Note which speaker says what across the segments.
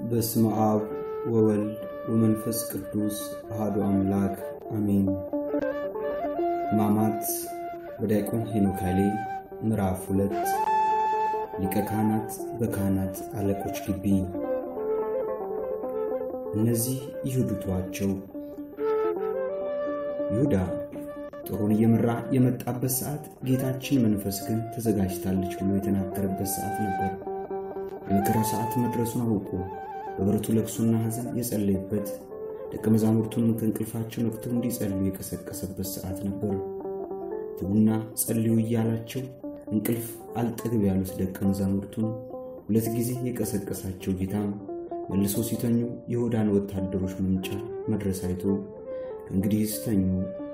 Speaker 1: በስመ አብ ወወልድ ወመንፈስ ቅዱስ አሐዱ አምላክ አሜን። ማማት በዲያቆን ሄኖክ ኃይሌ ምዕራፍ 2 ሊቀ ካህናት በካህናት አለቆች ግቢ። እነዚህ ይሁዳቸው ይሁዳ ጦሩን እየመራ የመጣበት ሰዓት ጌታችን መንፈስ ግን ተዘጋጅታለች ብሎ የተናገረበት ሰዓት ነበር። የመከራው ሰዓት መድረሱን አውቆ በብርቱ ለቅሶና ሐዘን የጸለየበት ደቀ መዛሙርቱን ከእንቅልፋቸው ነቅተው እንዲጸልዩ የቀሰቀሰበት ሰዓት ነበር። ትጉና ጸልዩ እያላቸው እንቅልፍ አልጠግብ ያሉት ደቀ መዛሙርቱን ሁለት ጊዜ የቀሰቀሳቸው ጌታም መልሶ ሲተኙ የይሁዳን ወታደሮች መምጫ መድረስ አይቶ እንግዲህ ስተኙ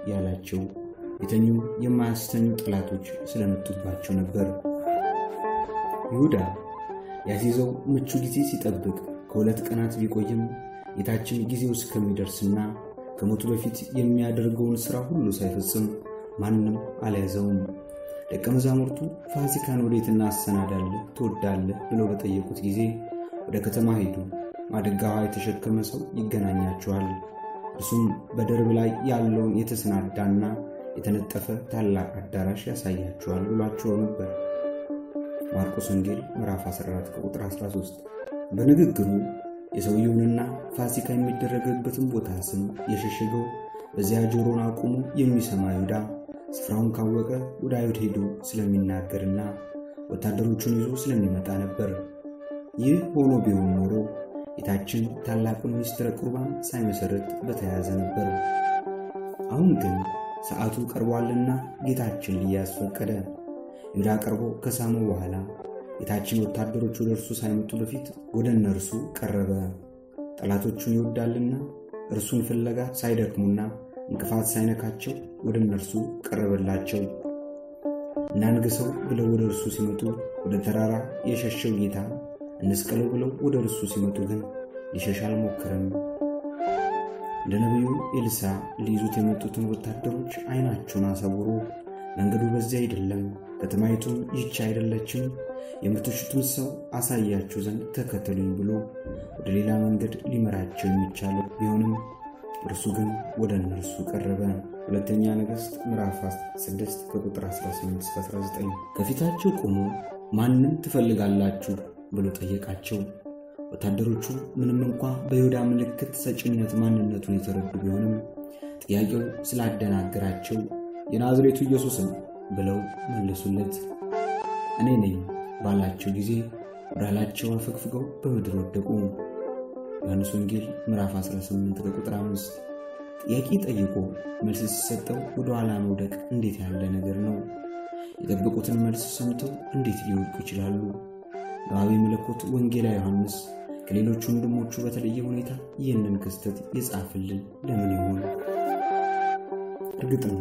Speaker 1: ያላቸው የተኙ የማያስተኙ ጠላቶች ስለመጡባቸው ነበር። ይሁዳ ያሲዘው ምቹ ጊዜ ሲጠብቅ ከሁለት ቀናት ቢቆይም ጌታችን ጊዜው እስከሚደርስና ከሞቱ በፊት የሚያደርገውን ሥራ ሁሉ ሳይፈጽም ማንንም አልያዘውም። ደቀ መዛሙርቱ ፋሲካን ወዴት እናሰናዳለን ትወዳለህ ብለው በጠየቁት ጊዜ ወደ ከተማ ሄዱ። ማድጋዋ የተሸከመ ሰው ይገናኛቸዋል። እርሱም በደርብ ላይ ያለውን የተሰናዳና የተነጠፈ ታላቅ አዳራሽ ያሳያቸዋል ብሏቸው ነበር። ማርቆስ ወንጌል ምዕራፍ 14 ቁጥር 13። በንግግሩ የሰውየውንና ፋሲካ የሚደረግበትን ቦታ ስም የሸሸገው በዚያ ጆሮን አቁሞ የሚሰማ ይሁዳ ስፍራውን ካወቀ ወደ አይሁድ ሄዶ ስለሚናገርና ወታደሮቹን ይዞ ስለሚመጣ ነበር። ይህ ሆኖ ቢሆን ኖሮ ጌታችን ታላቁን ምስጢረ ቁርባን ሳይመሰረት በተያዘ ነበር። አሁን ግን ሰዓቱ ቀርቧልና ጌታችን ሊያስፈቀደ ይሁዳ ቀርቦ ከሳመው በኋላ ጌታችን ወታደሮቹ ወደ እርሱ ሳይመጡ በፊት ወደ እነርሱ ቀረበ። ጠላቶቹን ይወዳልና እርሱን ፍለጋ ሳይደክሙና እንቅፋት ሳይነካቸው ወደ እነርሱ ቀረበላቸው። እናንግሰው ብለው ወደ እርሱ ሲመጡ ወደ ተራራ የሸሸው ጌታ እንስቀለው ብለው ወደ እርሱ ሲመጡ ግን ሊሸሽ አልሞከረም። እንደ ነቢዩ ኤልሳ ሊይዙት የመጡትን ወታደሮች ዓይናቸውን አሳውሮ መንገዱ በዚያ አይደለም፣ ከተማይቱም ይህች አይደለችም፣ የምትሹትን ሰው አሳያችሁ ዘንድ ተከተሉኝ ብሎ ወደ ሌላ መንገድ ሊመራቸው የሚቻል ቢሆንም እርሱ ግን ወደ እነርሱ ቀረበ። ሁለተኛ ነገሥት ምዕራፍ 6 ከቁጥር 18-19። ከፊታቸው ቆሞ ማንን ትፈልጋላችሁ ብሎ ጠየቃቸው። ወታደሮቹ ምንም እንኳ በይሁዳ ምልክት ሰጪነት ማንነቱን የተረዱ ቢሆንም ጥያቄው ስላደናገራቸው የናዝሬቱ ኢየሱስን ብለው መለሱለት። እኔ ነኝ ባላቸው ጊዜ ወዳላቸው አፈግፍገው በምድር ወደቁ። ዮሐንስ ወንጌል ምዕራፍ 18 ከቁጥር 5። ጥያቄ ጠይቆ መልስ ሲሰጠው ወደ ኋላ መውደቅ እንዴት ያለ ነገር ነው? የጠበቁትን መልስ ሰምተው እንዴት ሊወድቁ ይችላሉ? ነዋቢ መለኮት ወንጌላዊ ዮሐንስ ከሌሎች ወንድሞቹ በተለየ ሁኔታ ይህንን ክስተት የጻፈልን ለምን ይሆን? እርግጥ ነው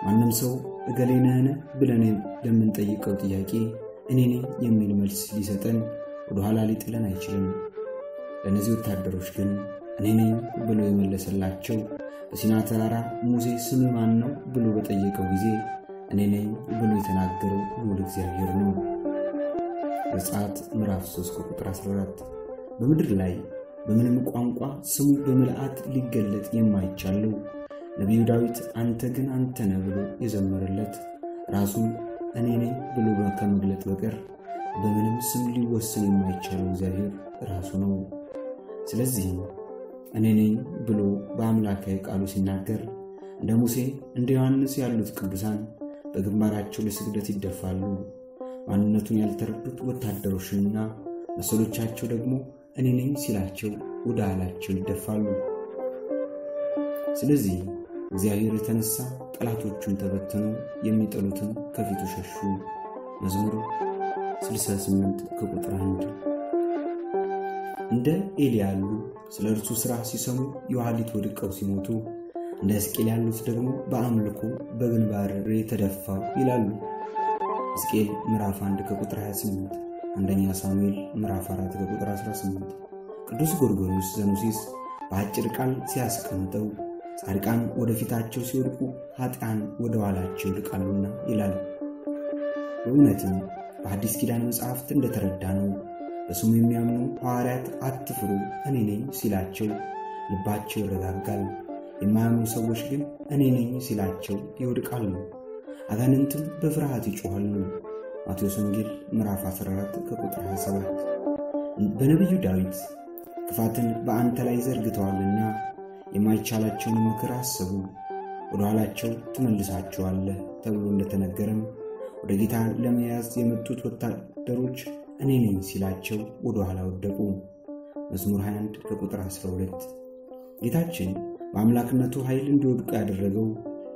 Speaker 1: ማንም ሰው እገሌ ነህን ብለን ለምንጠይቀው ጥያቄ እኔ ነኝ የሚል መልስ ሊሰጠን ወደ ኋላ ሊጥለን አይችልም። ለነዚህ ወታደሮች ግን እኔ ነኝ ብሎ የመለሰላቸው በሲና ተራራ ሙሴ ስም ማን ነው ብሎ በጠየቀው ጊዜ እኔ ነኝ ብሎ የተናገረው ልዑል እግዚአብሔር ነው። ዘጸአት ምዕራፍ 3 ቁጥር 14። በምድር ላይ በምንም ቋንቋ ስሙ በምልአት ሊገለጥ የማይቻለው ነቢዩ ዳዊት አንተ ግን አንተ ነህ ብሎ የዘመረለት ራሱን እኔ ነኝ ብሎ ከመግለጥ በቀር በምንም ስም ሊወሰን የማይቻለው እግዚአብሔር ራሱ ነው። ስለዚህ እኔ ነኝ ብሎ በአምላካዊ ቃሉ ሲናገር እንደ ሙሴ እንደ ዮሐንስ ያሉት ቅዱሳን በግንባራቸው ለስግደት ይደፋሉ። ማንነቱን ያልተረዱት ወታደሮችና መሰሎቻቸው ደግሞ እኔ ነኝ ሲላቸው ወደ ኋላቸው ይደፋሉ። ስለዚህ እግዚአብሔር የተነሳ ጠላቶቹን ተበተኑ፣ የሚጠሉትን ከፊቱ ሸሹ። መዝሙር 68 ከቁጥር 1። እንደ ኤሊ ያሉ ስለ እርሱ ሥራ ሲሰሙ የኋሊት ወድቀው ሲሞቱ፣ እንደ ሕዝቅኤል ያሉት ደግሞ በአምልኮ በግንባር ተደፋው ይላሉ። ሕዝቅኤል ምዕራፍ 1 ከቁጥር 28፣ አንደኛ ሳሙኤል ምዕራፍ 4 ከቁጥር 18። ቅዱስ ጎርጎርዮስ ዘኑሲስ በአጭር ቃል ሲያስቀምጠው ጻድቃን ወደፊታቸው ሲወድቁ ኃጥአን ወደ ኋላቸው ይወድቃሉና ይላል። በእውነትም በአዲስ ኪዳን መጽሐፍት እንደተረዳነው በስሙ የሚያምኑ ሐዋርያት አትፍሩ እኔ ነኝ ሲላቸው ልባቸው ይረጋጋል። የማያምኑ ሰዎች ግን እኔ ነኝ ሲላቸው ይወድቃሉ፣ አጋንንትም በፍርሃት ይጮኻሉ። ማቴዎስ ወንጌል ምዕራፍ 14 ከቁጥር 27። በነቢዩ ዳዊት ክፋትን በአንተ ላይ ዘርግተዋልና የማይቻላቸውን ምክር አሰቡ፣ ወደ ኋላቸው ትመልሳቸዋለህ ተብሎ እንደተነገረም ወደ ጌታ ለመያዝ የመጡት ወታደሮች እኔ ነኝ ሲላቸው ወደ ኋላ ወደቁ። መዝሙር 21 ከቁጥር 12። ጌታችን በአምላክነቱ ኃይል እንዲወድቁ ያደረገው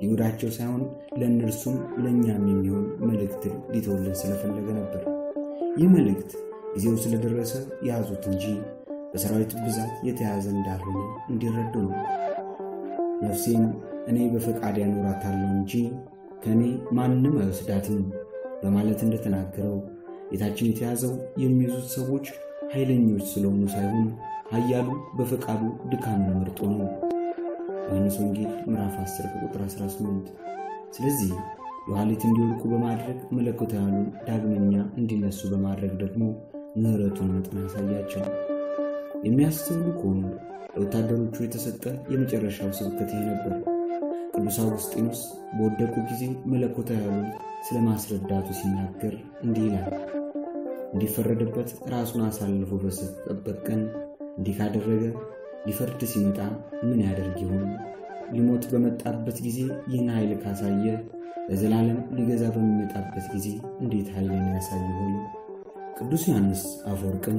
Speaker 1: ሊጎዳቸው ሳይሆን ለእነርሱም ለእኛም የሚሆን መልእክት ሊተውልን ስለፈለገ ነበር። ይህ መልእክት ጊዜው ስለደረሰ ያዙት እንጂ በሰራዊት ብዛት የተያዘ እንዳልሆነ እንዲረዱ ነው። ነፍሴን እኔ በፈቃድ ያኖራታለሁ እንጂ ከኔ ማንም አይወስዳትም በማለት እንደተናገረው ጌታችን የተያዘው የሚይዙት ሰዎች ኃይለኞች ስለሆኑ ሳይሆን ኃያሉ በፈቃዱ ድካምን መርጦ ነው። ዮሐንስ ወንጌል ምዕራፍ 10 ቁጥር 18። ስለዚህ የኋሊት እንዲወድቁ በማድረግ መለኮታዊውን ዳግመኛ እንዲነሱ በማድረግ ደግሞ ምሕረቱን መጠን ያሳያቸው። የሚያስተውሉ ከሆኑ ለወታደሮቹ የተሰጠ የመጨረሻው ስብከት ይህ ነበር። ቅዱስ አውግስጢኖስ በወደቁ ጊዜ መለኮታዊውን ስለማስረዳቱ ሲናገር እንዲህ ይላል። እንዲፈረድበት ራሱን አሳልፎ በሰጠበት ቀን እንዲህ ካደረገ ሊፈርድ ሲመጣ ምን ያደርግ ይሆን? ሊሞት በመጣበት ጊዜ ይህን ኃይል ካሳየ ለዘላለም ሊገዛ በሚመጣበት ጊዜ እንዴት ኃይልን ያሳይ ይሆን? ቅዱስ ዮሐንስ አፈወርቅም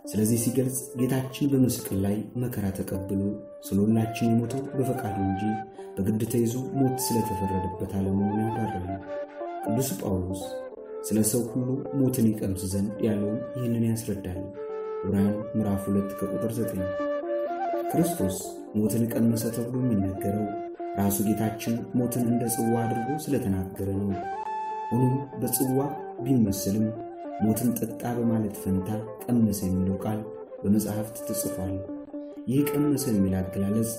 Speaker 1: ስለዚህ ሲገልጽ ጌታችን በመስቀል ላይ መከራ ተቀብሎ ስለሁላችን የሞተው በፈቃዱ እንጂ በግድ ተይዞ ሞት ስለተፈረደበት አለመሆኑን ያብራራል። ቅዱስ ጳውሎስ ስለ ሰው ሁሉ ሞትን ይቀምስ ዘንድ ያለውን ይህንን ያስረዳል። ዕብራውያን ምዕራፍ 2 ከቁጥር 9። ክርስቶስ ሞትን ቀመሰ ተብሎ የሚነገረው ራሱ ጌታችን ሞትን እንደ ጽዋ አድርጎ ስለተናገረ ነው። ሆኖም በጽዋ ቢመስልም ሞትን ጠጣ በማለት ፈንታ ቀመሰ የሚለው ቃል በመጽሐፍት ተጽፏል። ይህ ቀመሰ የሚል አገላለጽ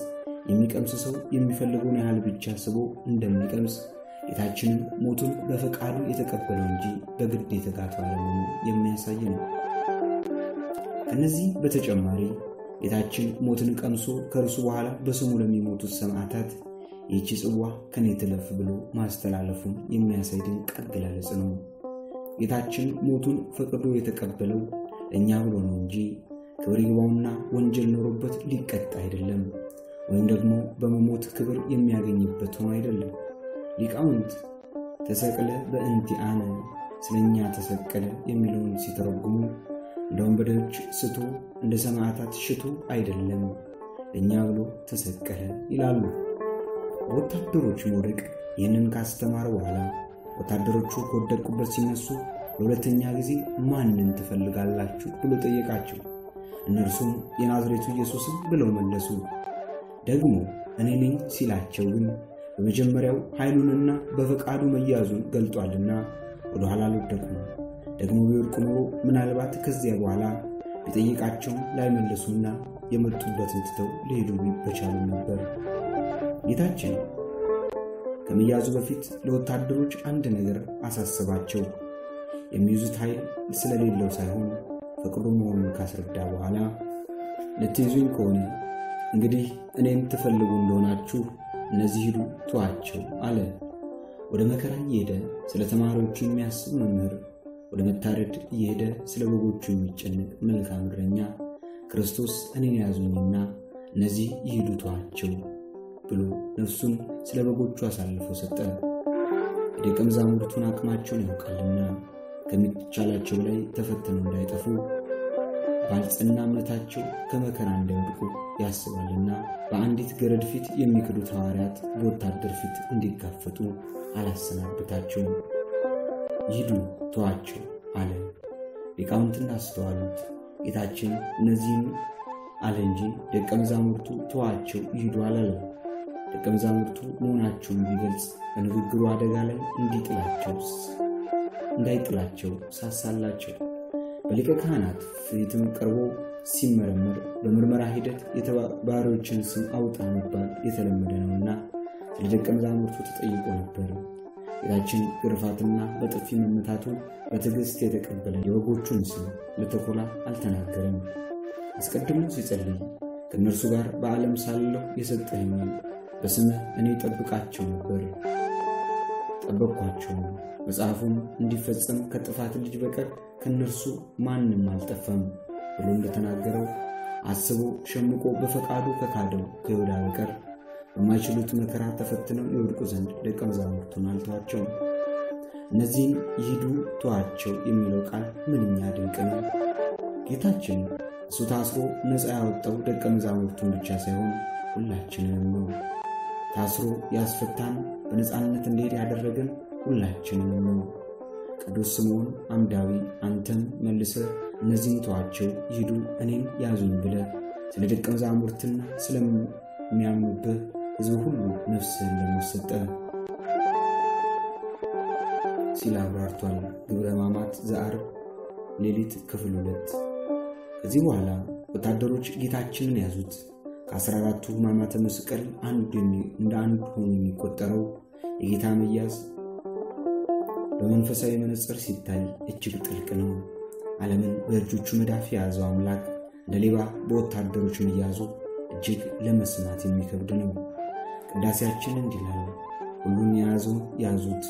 Speaker 1: የሚቀምስ ሰው የሚፈልገውን ያህል ብቻ ስቦ እንደሚቀምስ ጌታችንም ሞቱን በፈቃዱ የተቀበለው እንጂ በግድ የተጋተው አለመሆኑን የሚያሳይ ነው። ከነዚህ በተጨማሪ ጌታችን ሞትን ቀምሶ ከእርሱ በኋላ በስሙ ለሚሞቱት ሰማዕታት ይህች ጽዋ ከኔ ትለፍ ብሎ ማስተላለፉን የሚያሳይ ድንቅ አገላለጽ ነው። ጌታችን ሞቱን ፈቅዶ የተቀበለው ለእኛ ብሎ ነው እንጂ ክብር ይግባውና ወንጀል ኖሮበት ሊቀጣ አይደለም፣ ወይም ደግሞ በመሞት ክብር የሚያገኝበት ሆኖ አይደለም። ሊቃውንት ተሰቅለ በእንቲአነ ስለኛ ተሰቀለ የሚለውን ሲተረጉሙ እንደ ወንበዴዎች ስቶ እንደ ሰማዕታት ሽቶ አይደለም፣ ለእኛ ብሎ ተሰቀለ ይላሉ። ወታደሮች መውደቅ ይህንን ካስተማረ በኋላ ወታደሮቹ ከወደቁበት ሲነሱ ለሁለተኛ ጊዜ ማንን ትፈልጋላችሁ ብሎ ጠየቃቸው። እነርሱም የናዝሬቱ ኢየሱስን ብለው መለሱ። ደግሞ እኔ ነኝ ሲላቸው ግን በመጀመሪያው ኃይሉንና በፈቃዱ መያዙን ገልጧልና ወደ ኋላ አልወደቁም። ደግሞ ቢወድቁ ኖሮ ምናልባት ከዚያ በኋላ ቢጠይቃቸውም ላይመለሱና የመጡበትን ትተው ሊሄዱ በቻሉ ነበር። ጌታችን ከመያዙ በፊት ለወታደሮች አንድ ነገር አሳሰባቸው። የሚይዙት ኃይል ስለሌለው ሳይሆን ፈቅዶ መሆኑን ካስረዳ በኋላ ልትይዙኝ ከሆነ እንግዲህ እኔን ትፈልጉ እንደሆናችሁ እነዚህ ሂዱ ተዋቸው አለ። ወደ መከራ እየሄደ ስለ ተማሪዎቹ የሚያስብ መምህር፣ ወደ መታረድ እየሄደ ስለ በጎቹ የሚጨነቅ መልካም እረኛ ክርስቶስ እኔን ያዙኝና እነዚህ ይሂዱ ተዋቸው ብሎ ነፍሱን ስለ በጎቹ አሳልፎ ሰጠ። ደቀ መዛሙርቱን አቅማቸውን ያውቃልና ከሚቻላቸው ላይ ተፈተኑ እንዳይጠፉ ባልጸና እምነታቸው ከመከራ እንዳይወድቁ ያስባልና በአንዲት ገረድ ፊት የሚክዱት ሐዋርያት በወታደር ፊት እንዲጋፈጡ አላሰናበታቸውም። ይሂዱ ተዋቸው አለ። ሊቃውንት እንዳስተዋሉት ጌታችን እነዚህን አለ እንጂ ደቀ መዛሙርቱ ተዋቸው ይሂዱ አላለም። ደቀ መዛሙርቱ መሆናቸውን ቢገልጽ በንግግሩ አደጋ ላይ እንዳይጥላቸው ሳሳላቸው። በሊቀ ካህናት ፊትም ቀርቦ ሲመረመር በምርመራ ሂደት የተባባሪዎችን ስም አውጣ መባል የተለመደ ነውና ለደቀ መዛሙርቱ ተጠይቆ ነበር። ጌታችን ግርፋትና በጥፊ መመታቱን በትዕግስት የተቀበለ የበጎቹን ስም ለተኩላ አልተናገረም። አስቀድሞ ሲጸልይ ከእነርሱ ጋር በዓለም ሳለሁ የሰጠኸኝን በስምህ እኔ ጠብቃቸው ነበር፣ ጠበቅኳቸው፣ መጽሐፉም እንዲፈጸም ከጥፋት ልጅ በቀር ከእነርሱ ማንም አልጠፋም ብሎ እንደተናገረው አስቦ ሸምቆ በፈቃዱ ከካደው ከይሁዳ በቀር በማይችሉት መከራ ተፈትነው ይወድቁ ዘንድ ደቀ መዛሙርቱን አልተዋቸውም። እነዚህን ይሂዱ ተዋቸው የሚለው ቃል ምንኛ ድንቅ ነው! ጌታችን እሱ ታስሮ ነፃ ያወጣው ደቀ መዛሙርቱን ብቻ ሳይሆን ሁላችንንም ነው። ታስሮ ያስፈታን በነፃነት እንዲሄድ ያደረገን ሁላችንንም ነው። ቅዱስ ስምዖን አምዳዊ አንተም መልሰህ እነዚህን ተዋቸው ይሂዱ እኔን ያዙኝ ብለህ ስለ ደቀ መዛሙርትና ስለሚያምኑብህ ሕዝብ ሁሉ ነፍስህን ለሞት ሲል አብራርቷል። ግብረ ሕማማት ዘዓርብ ሌሊት ክፍል 2። ከዚህ በኋላ ወታደሮች ጌታችንን ያዙት። ከ14ቱ ሕማማተ መስቀል እንደ አንድ ሆኖ የሚቆጠረው የጌታ መያዝ በመንፈሳዊ መነጽር ሲታይ እጅግ ጥልቅ ነው። ዓለምን በእጆቹ መዳፍ የያዘው አምላክ እንደ ሌባ በወታደሮች መያዙ እጅግ ለመስማት የሚከብድ ነው። ቅዳሴያችን እንዲህ ይላል፣ ሁሉን የያዘውን ያዙት፣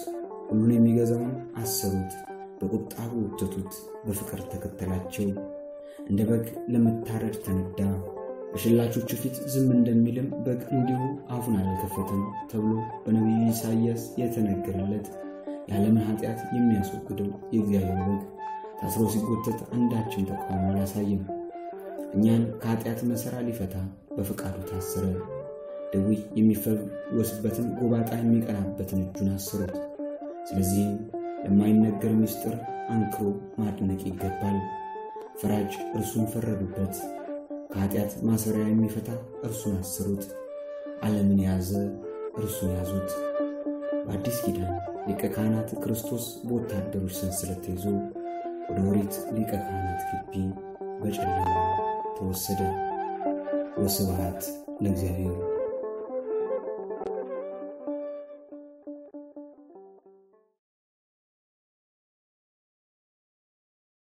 Speaker 1: ሁሉን የሚገዛውን አሰሩት፣ በቁጣ ወተቱት፣ በፍቅር ተከተላቸው። እንደ በግ ለመታረድ ተነዳ፣ በሸላቾቹ ፊት ዝም እንደሚልም በግ እንዲሁ አፉን አልከፈተም ተብሎ በነቢዩ ኢሳይያስ የተነገረለት የዓለምን ኃጢአት የሚያስወግደው የእግዚአብሔር በግ ታስሮ ሲጎተት አንዳችም ተቃውሞ አላሳየም። እኛን ከኃጢአት መሰራ ሊፈታ በፍቃዱ ታሰረ። ደዌ የሚፈወስበትን ጎባጣ የሚቀናበትን እጁን አሰሩት። ስለዚህም ለማይነገር ምስጢር አንክሮ ማድነቅ ይገባል። ፈራጅ እርሱን ፈረዱበት፣ ከኃጢአት ማሰሪያ የሚፈታ እርሱን አሰሩት። ዓለምን የያዘ እርሱን ያዙት። በአዲስ ኪዳን ሊቀ ካህናት ክርስቶስ በወታደሮች ሰንሰለት ተይዞ ወደ ኦሪት ሊቀ ካህናት ግቢ በጨለማ ተወሰደ። ወስብሐት ለእግዚአብሔር።